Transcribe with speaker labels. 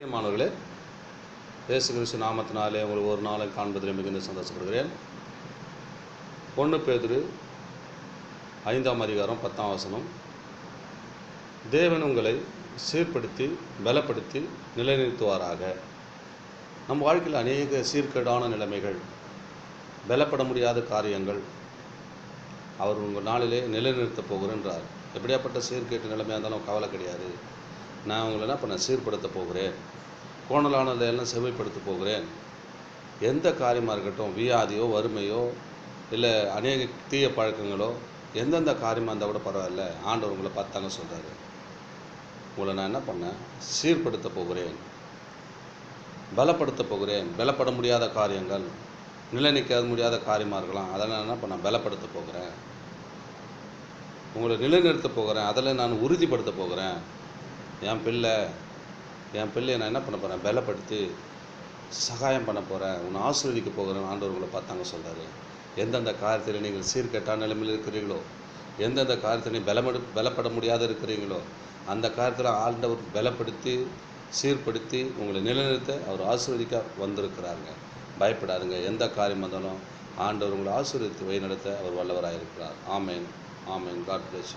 Speaker 1: மாணவர்களே, இயேசு கிறிஸ்து நாமத்தினாலே உங்கள் ஒரு நாளை காண்பதில் மிகுந்த சந்தோஷப்படுகிறேன். 1 பேதுரு 5ஆம் அதிகாரம் 10ஆம் வசனம். தேவன் உங்களை சீர்படுத்தி பலப்படுத்தி நிலைநிறுத்துவாராக. நம் வாழ்க்கையில் அநேக சீர்கேடான நிலைமைகள், பலப்பட முடியாத காரியங்கள் அவர் உங்கள் நாளிலே நிலைநிறுத்தப் போகிறேன்றார். எப்படியாப்பட்ட சீர்கேட்டு நிலைமையாக இருந்தாலும் கவலை கிடையாது. நான் உங்களை என்ன பண்ண சீர்படுத்த போகிறேன், கோணலானதையெல்லாம் செவ்வைப்படுத்த போகிறேன். எந்த காரியமாக இருக்கட்டும், வியாதியோ வறுமையோ இல்லை அநேக தீய பழக்கங்களோ எந்தெந்த காரியமாக இருந்தால் கூட பரவாயில்ல, ஆண்டவர் உங்களை பார்த்தாங்க சொல்கிறாரு. உங்களை நான் என்ன பண்ணேன், சீர்படுத்த போகிறேன், பலப்படுத்த போகிறேன். பலப்பட முடியாத காரியங்கள், நிலை நிற்க முடியாத காரியமாக இருக்கலாம், அதெல்லாம் நான் என்ன பண்ணேன், பலப்படுத்த போகிறேன். உங்களை நிலைநிறுத்த போகிறேன், அதில் நான் உறுதிப்படுத்த போகிறேன். என் பிள்ளையை நான் என்ன பண்ண போகிறேன், பலப்படுத்தி சகாயம் பண்ண போகிறேன், உன்னை ஆசீர்வதிக்க போகிறேன். ஆண்டவர் உங்களை பார்த்தாங்க சொல்கிறாரு. எந்தெந்த காரியத்தில் நீங்கள் சீர்கெட்டான நிலைமையில் இருக்கிறீங்களோ, எந்தெந்த காரியத்தில் பலப்பட முடியாத இருக்கிறீங்களோ, அந்த காரியத்தில் ஆண்டவர் பலப்படுத்தி சீர்படுத்தி உங்களை நிலைநிறுத்த அவர் ஆசீர்வதிக்க வந்திருக்கிறாங்க. பயப்படாதுங்க. எந்த காரியம் வந்தாலும் ஆண்டவர் உங்களை ஆசீர்வதித்து வழிநடத்த அவர் வல்லவராக இருக்கிறார். Amen, amen. God plus.